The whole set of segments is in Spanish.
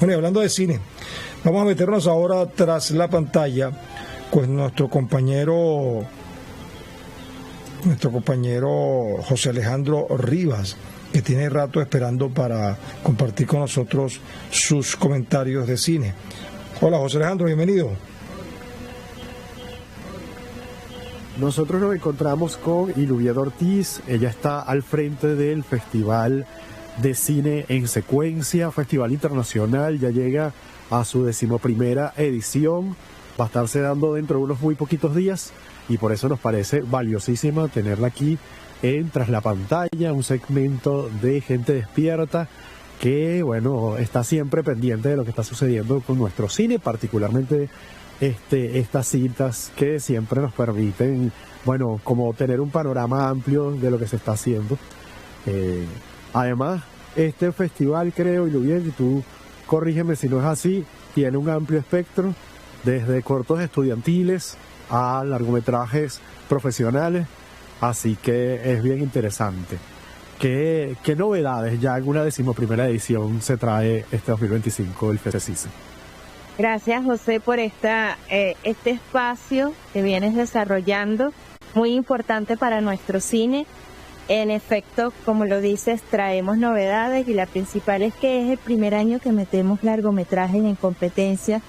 Bueno, y hablando de cine, vamos a meternos ahora tras la pantalla con nuestro compañero José Alejandro Rivas, que tiene rato esperando para compartir con nosotros sus comentarios de cine. Hola José Alejandro, bienvenido. Nosotros nos encontramos con Iluvieda Ortiz. Ella está al frente del Festival de Cine en Secuencia, Festival Internacional. Ya llega a su 11ª edición. Va a estarse dando dentro de unos muy poquitos días y por eso nos parece valiosísima tenerla aquí en Tras la Pantalla, un segmento de gente despierta que, bueno, está siempre pendiente de lo que está sucediendo con nuestro cine, particularmente estas citas que siempre nos permiten, bueno, como tener un panorama amplio de lo que se está haciendo. Además, este festival, creo, y lo bien, y tú corrígeme si no es así, tiene un amplio espectro, desde cortos estudiantiles a largometrajes profesionales, así que es bien interesante. ¿Qué novedades ya en una 11ª edición se trae este 2025 del FECICE? Gracias, José, por este espacio que vienes desarrollando, muy importante para nuestro cine. En efecto, como lo dices, traemos novedades y la principal es que es el primer año que metemos largometrajes en competencia,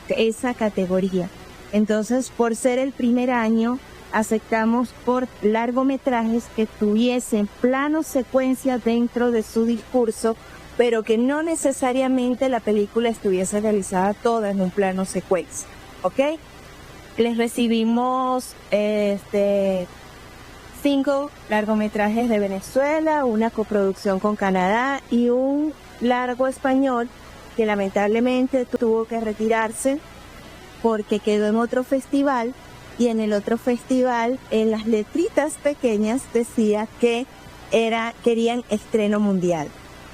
esa categoría. Entonces, por ser el primer año, aceptamos por largometrajes que tuviesen plano secuencia dentro de su discurso, pero que no necesariamente la película estuviese realizada toda en un plano secuencia, ¿ok? Les recibimos 5 largometrajes de Venezuela, una coproducción con Canadá y un largo español que lamentablemente tuvo que retirarse porque quedó en otro festival, y en el otro festival, en las letritas pequeñas, decía que querían estreno mundial.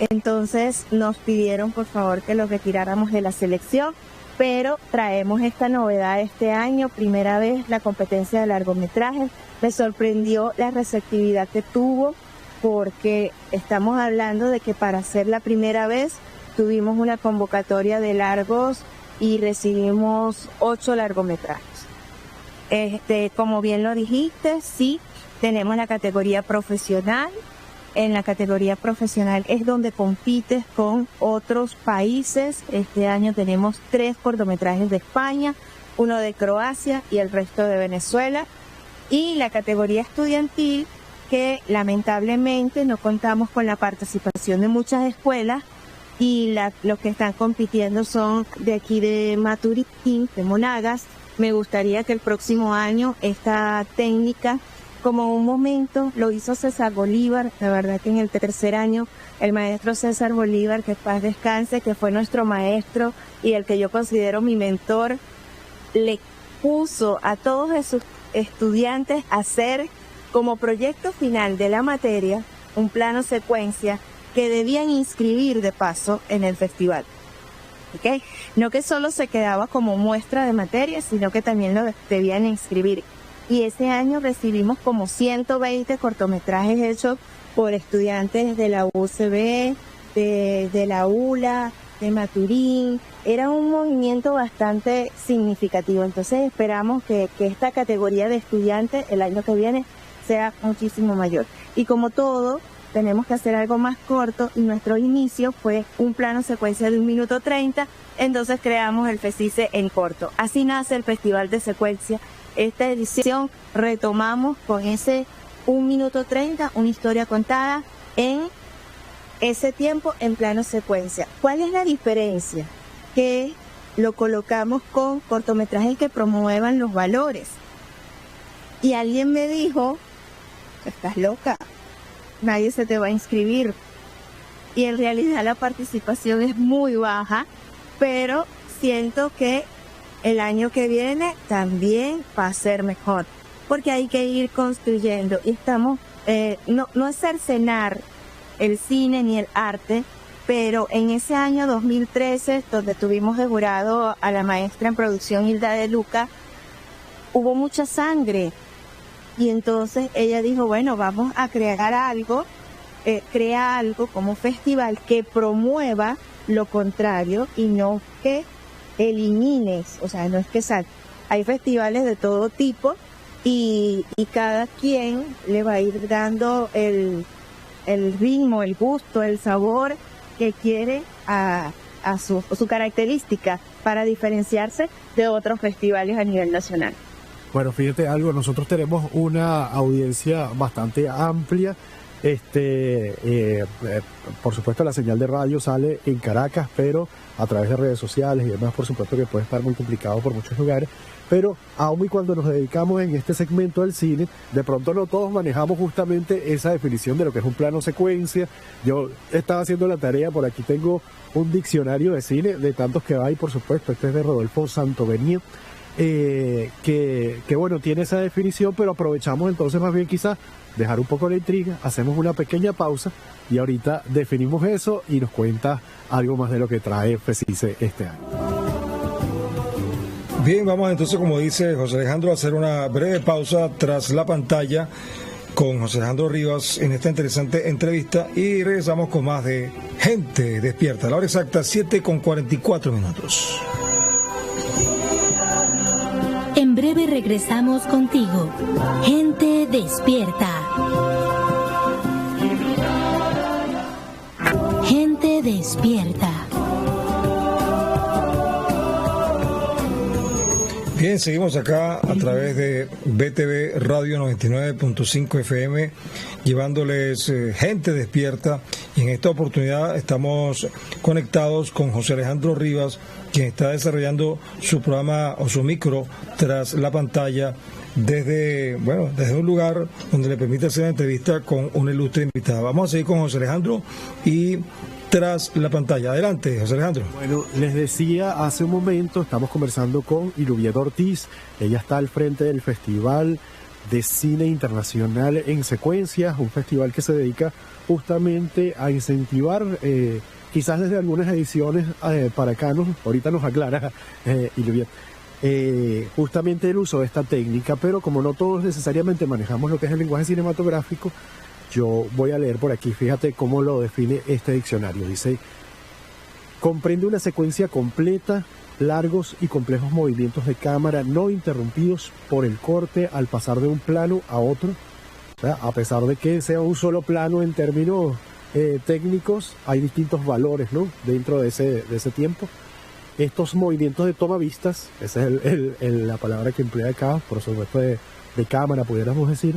Entonces nos pidieron por favor que los retiráramos de la selección, pero traemos esta novedad este año, primera vez la competencia de largometrajes. Me sorprendió la receptividad que tuvo, porque estamos hablando de que para ser la primera vez tuvimos una convocatoria de largos y recibimos 8 largometrajes. Como bien lo dijiste, sí, tenemos la categoría profesional. En la categoría profesional es donde compites con otros países. Este año tenemos 3 cortometrajes de España, 1 de Croacia y el resto de Venezuela. Y la categoría estudiantil, que lamentablemente no contamos con la participación de muchas escuelas, y los que están compitiendo son de aquí de Maturín, de Monagas. Me gustaría que el próximo año esta técnica, como un momento lo hizo César Bolívar, la verdad que en el tercer año el maestro César Bolívar, que paz descanse, que fue nuestro maestro y el que yo considero mi mentor, le puso a todos sus estudiantes a hacer como proyecto final de la materia un plano secuencia que debían inscribir de paso en el festival. ¿Okay? No que solo se quedaba como muestra de materia, sino que también lo debían inscribir. Y ese año recibimos como 120 cortometrajes hechos por estudiantes de la UCB, de la ULA, de Maturín. Era un movimiento bastante significativo. Entonces esperamos que esta categoría de estudiantes el año que viene sea muchísimo mayor. Y como todo, tenemos que hacer algo más corto, y nuestro inicio fue un plano secuencia de 1 minuto 30, entonces creamos el FECICE en corto. Así nace el Festival de Secuencia. Esta edición retomamos con ese 1 minuto 30, una historia contada en ese tiempo en plano secuencia. ¿Cuál es la diferencia? Que lo colocamos con cortometrajes que promuevan los valores. Y alguien me dijo, estás loca, nadie se te va a inscribir. Y en realidad la participación es muy baja, pero siento que el año que viene también va a ser mejor, porque hay que ir construyendo. Y estamos, no es cercenar el cine ni el arte, pero en ese año 2013, donde tuvimos de jurado a la maestra en producción Hilda de Luca, hubo mucha sangre. Y entonces ella dijo, bueno, vamos a crear algo, crea algo como festival que promueva lo contrario y no que elimines, o sea, no es que hay festivales de todo tipo y cada quien le va a ir dando el ritmo, el gusto, el sabor que quiere a su característica para diferenciarse de otros festivales a nivel nacional. Bueno, fíjate algo, nosotros tenemos una audiencia bastante amplia. Por supuesto la señal de radio sale en Caracas, pero a través de redes sociales y demás, por supuesto que puede estar muy complicado por muchos lugares, pero aún y cuando nos dedicamos en este segmento del cine, de pronto no todos manejamos justamente esa definición de lo que es un plano secuencia. Yo estaba haciendo la tarea, por aquí tengo un diccionario de cine, de tantos que hay, por supuesto, este es de Rodolfo Santovenía, que bueno, tiene esa definición, pero aprovechamos entonces más bien quizás dejar un poco la intriga, hacemos una pequeña pausa y ahorita definimos eso y nos cuenta algo más de lo que trae FECICE este año. Bien, vamos entonces, como dice José Alejandro, a hacer una breve pausa tras la pantalla con José Alejandro Rivas en esta interesante entrevista y regresamos con más de Gente Despierta. La hora exacta, 7:44. En breve regresamos contigo. Gente Despierta. Gente Despierta. Bien, seguimos acá a través de BTV Radio 99.5 FM, llevándoles Gente Despierta, y en esta oportunidad estamos conectados con José Alejandro Rivas, quien está desarrollando su programa o su micro tras la pantalla desde un lugar donde le permite hacer una entrevista con una ilustre invitada. Vamos a seguir con José Alejandro y tras la pantalla. Adelante, José Alejandro. Bueno, les decía hace un momento, estamos conversando con Iluvieta Ortiz. Ella está al frente del Festival de Cine Internacional en Secuencias, un festival que se dedica justamente a incentivar, quizás desde algunas ediciones para acá, ahorita nos aclara Iluvieta, justamente el uso de esta técnica, pero como no todos necesariamente manejamos lo que es el lenguaje cinematográfico, yo voy a leer por aquí, fíjate cómo lo define este diccionario. Dice: comprende una secuencia completa, largos y complejos movimientos de cámara no interrumpidos por el corte al pasar de un plano a otro. O sea, a pesar de que sea un solo plano en términos técnicos, hay distintos valores, ¿no?, dentro de ese tiempo. Estos movimientos de tomavistas, esa es la palabra que emplea acá, por supuesto de cámara, pudiéramos decir,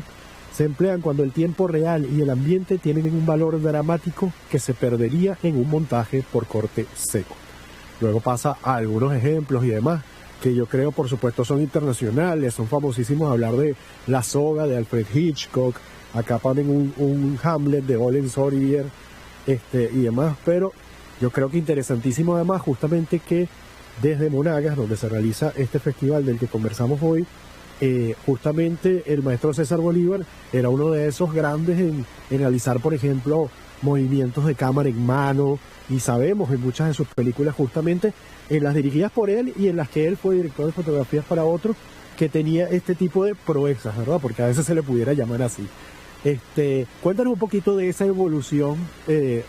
se emplean cuando el tiempo real y el ambiente tienen un valor dramático que se perdería en un montaje por corte seco. Luego pasa a algunos ejemplos y demás, que yo creo, por supuesto, son internacionales, son famosísimos. Hablar de La Soga de Alfred Hitchcock, acá ponen un Hamlet de Laurence Olivier, y demás, pero yo creo que interesantísimo además justamente que desde Monagas, donde se realiza este festival del que conversamos hoy, justamente el maestro César Bolívar era uno de esos grandes en realizar, por ejemplo, movimientos de cámara en mano, y sabemos en muchas de sus películas, justamente en las dirigidas por él y en las que él fue director de fotografías para otros, que tenía este tipo de proezas, ¿verdad? Porque a veces se le pudiera llamar así. Cuéntanos un poquito de esa evolución de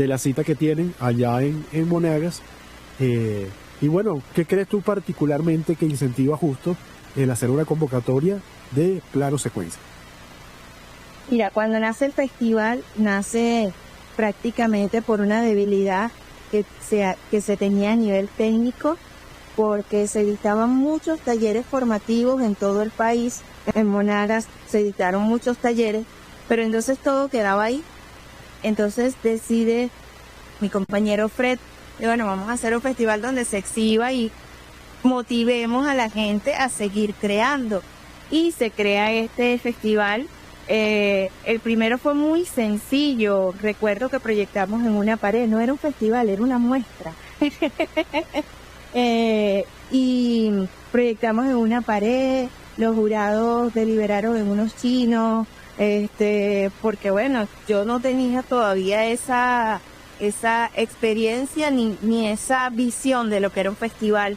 la cita que tienen allá en Monagas, y bueno, ¿qué crees tú particularmente que incentiva justo el hacer una convocatoria de plano secuencia? Mira, cuando nace el festival, nace prácticamente por una debilidad que se tenía a nivel técnico, porque se dictaban muchos talleres formativos en todo el país. En Monagas se dictaron muchos talleres, pero entonces todo quedaba ahí. Entonces decide mi compañero Fred, y bueno, vamos a hacer un festival donde se exhiba y motivemos a la gente a seguir creando. Y se crea este festival. El primero fue muy sencillo. Recuerdo que proyectamos en una pared, no era un festival, era una muestra. Y proyectamos en una pared, los jurados deliberaron en unos chinos, porque bueno, yo no tenía todavía esa experiencia ni esa visión de lo que era un festival.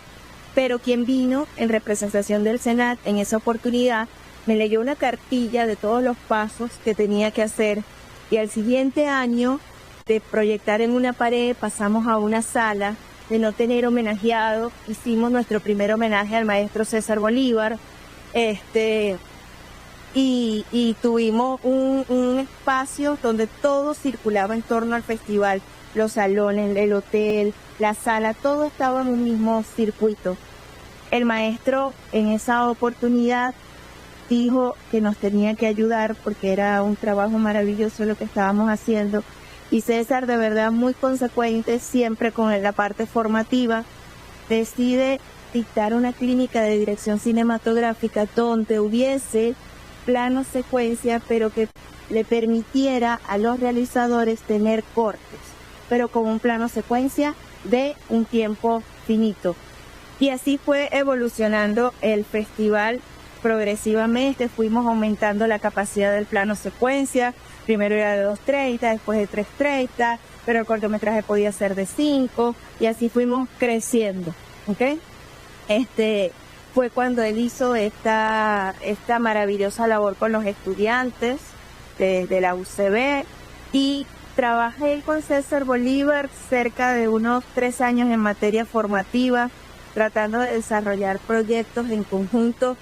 Pero quien vino en representación del Senat en esa oportunidad me leyó una cartilla de todos los pasos que tenía que hacer, y al siguiente año de proyectar en una pared, pasamos a una sala, de no tener homenajeado, hicimos nuestro primer homenaje al maestro César Bolívar, y tuvimos un espacio donde todo circulaba en torno al festival, los salones, el hotel, la sala, todo estaba en un mismo circuito. El maestro en esa oportunidad dijo que nos tenía que ayudar porque era un trabajo maravilloso lo que estábamos haciendo, y César, de verdad muy consecuente, siempre con la parte formativa, decide dictar una clínica de dirección cinematográfica donde hubiese plano secuencia, pero que le permitiera a los realizadores tener cortes, pero con un plano secuencia de un tiempo finito. Y así fue evolucionando el festival progresivamente, fuimos aumentando la capacidad del plano secuencia, primero era de 2:30, después de 3:30, pero el cortometraje podía ser de 5, y así fuimos creciendo, ¿ok? Fue cuando él hizo esta maravillosa labor con los estudiantes de la UCB, y trabajé con César Bolívar cerca de unos 3 años en materia formativa, tratando de desarrollar proyectos en conjunto,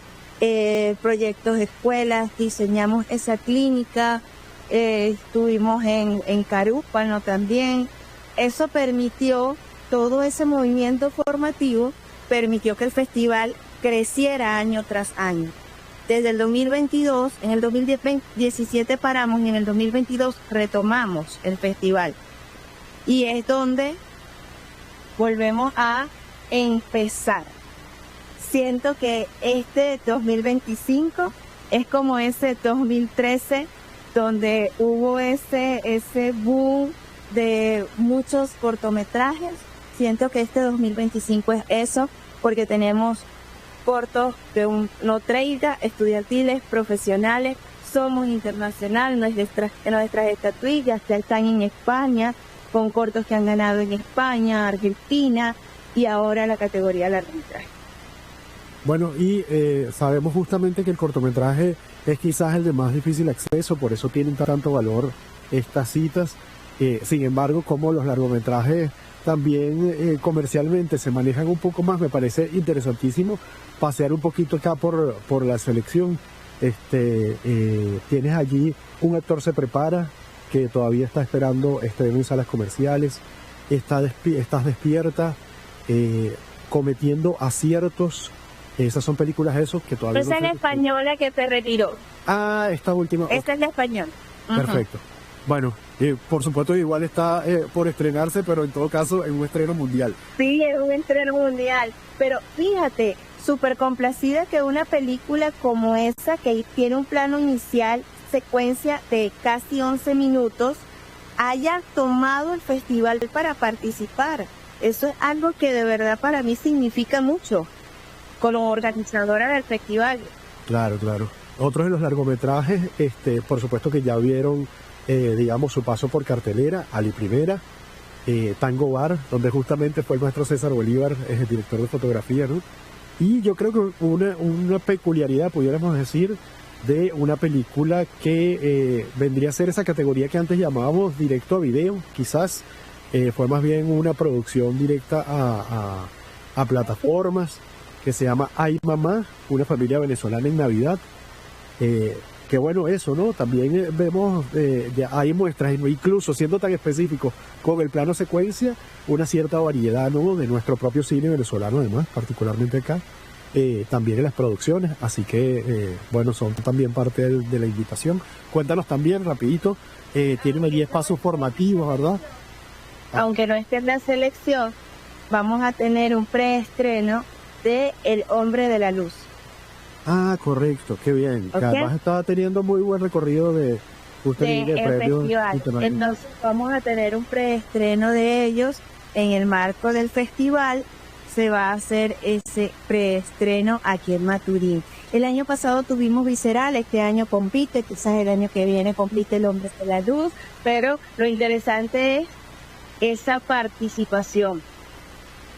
proyectos de escuelas, diseñamos esa clínica, estuvimos en Carúpano también. Eso permitió, todo ese movimiento formativo, permitió que el festival creciera año tras año. Desde el 2022, en el 2017 paramos y en el 2022 retomamos el festival. Y es donde volvemos a empezar. Siento que este 2025 es como ese 2013 donde hubo ese boom de muchos cortometrajes. Siento que este 2025 es eso, porque tenemos cortos de no 30, estudiantiles, profesionales, somos internacional, nuestras estatuillas ya están en España, con cortos que han ganado en España, Argentina, y ahora la categoría largometraje. Bueno, y sabemos justamente que el cortometraje es quizás el de más difícil acceso, por eso tienen tanto valor estas citas. Sin embargo, como los largometrajes también comercialmente se manejan un poco más, me parece interesantísimo pasear un poquito acá por la selección. Tienes allí Un actor se prepara, que todavía está esperando estreno en salas comerciales. Estás despierta, cometiendo aciertos. Esas son películas que todavía Esa es la española que se retiró. Ah, esta última. Esta es la española. Perfecto. Bueno, por supuesto igual está por estrenarse, pero en todo caso en un estreno mundial. Sí, es un estreno mundial. Pero fíjate, súper complacida que una película como esa, que tiene un plano inicial, secuencia de casi 11 minutos, haya tomado el festival para participar. Eso es algo que de verdad para mí significa mucho, como organizadora del festival. Claro, claro. Otros de los largometrajes, por supuesto que ya vieron, digamos, su paso por cartelera, Ali Primera, Tango Bar, donde justamente fue el maestro César Bolívar, es el director de fotografía, ¿no? Y yo creo que una peculiaridad, pudiéramos decir, de una película que vendría a ser esa categoría que antes llamábamos directo a video, quizás fue más bien una producción directa a plataformas, que se llama Ay Mamá, una familia venezolana en Navidad. Que bueno eso, ¿no? También vemos, hay muestras, incluso siendo tan específicos con el plano secuencia, una cierta variedad, ¿no? De nuestro propio cine venezolano, además, particularmente acá, también en las producciones, así que, bueno, son también parte de la invitación. Cuéntanos también, rapidito, tienen allí espacios formativos, ¿verdad? Aunque no esté en la selección, vamos a tener un preestreno de El Hombre de la Luz. Ah, correcto, qué bien. Okay. Además estaba teniendo muy buen recorrido de premios internacionales. Entonces vamos a tener un preestreno de ellos en el marco del festival. Se va a hacer ese preestreno aquí en Maturín. El año pasado tuvimos Visceral, este año compite, quizás el año que viene compite El Hombre de la Luz, pero lo interesante es esa participación.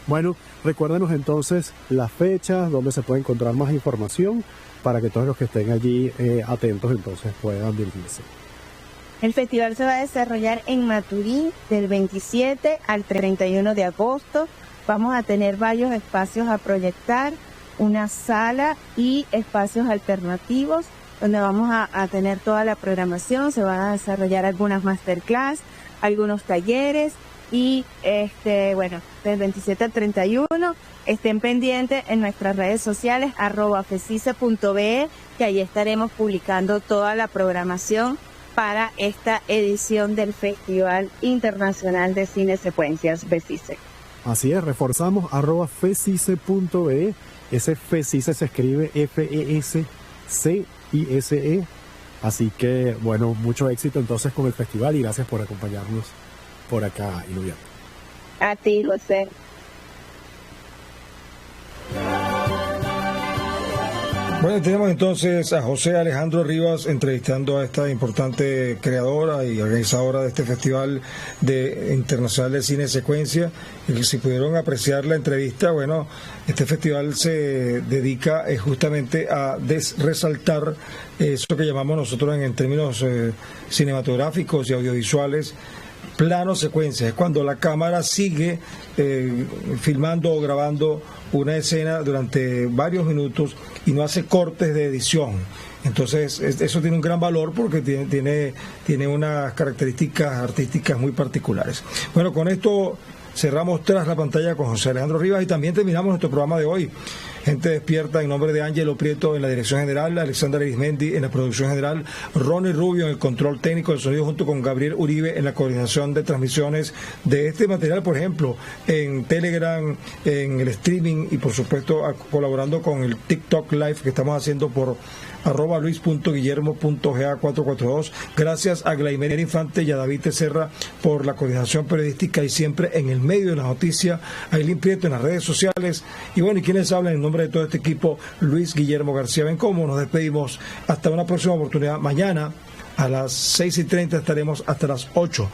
Bueno, recuérdanos entonces las fechas, donde se puede encontrar más información, para que todos los que estén allí atentos entonces puedan dirigirse. El festival se va a desarrollar en Maturín del 27 al 31 de agosto. Vamos a tener varios espacios a proyectar, una sala y espacios alternativos donde vamos a tener toda la programación. Se van a desarrollar algunas masterclass, algunos talleres y del 27 al 31 estén pendientes en nuestras redes sociales @fecice.be, que ahí estaremos publicando toda la programación para esta edición del Festival Internacional de Cine Secuencias FECICE. Así es, reforzamos @fecice.be. Ese FECICE se escribe FESCISE. Así que, bueno, mucho éxito entonces con el festival y gracias por acompañarnos por acá, Iluvia. A ti, José. Bueno, tenemos entonces a José Alejandro Rivas entrevistando a esta importante creadora y organizadora de este Festival Internacional de Cine Secuencia. Y si pudieron apreciar la entrevista, bueno, este festival se dedica justamente a resaltar eso que llamamos nosotros en términos cinematográficos y audiovisuales, plano secuencia. Es cuando la cámara sigue filmando o grabando una escena durante varios minutos y no hace cortes de edición. Entonces eso tiene un gran valor porque tiene unas características artísticas muy particulares. Bueno, con esto cerramos Tras la Pantalla con José Alejandro Rivas y también terminamos nuestro programa de hoy. Gente Despierta, en nombre de Ángelo Prieto en la dirección general, Alexandra Arismendi en la producción general, Ronnie Rubio en el control técnico del sonido junto con Gabriel Uribe en la coordinación de transmisiones de este material, por ejemplo, en Telegram, en el streaming y por supuesto colaborando con el TikTok Live que estamos haciendo por @luis.guillermo.ga442. Gracias a Glaimer Infante y a David Tecerra por la coordinación periodística y siempre en el medio de la noticia, a Ailín Prieto en las redes sociales. Y bueno, y quienes hablan en nombre de todo este equipo, Luis Guillermo García Bencomo. Nos despedimos hasta una próxima oportunidad. Mañana a las 6:30 estaremos hasta las 8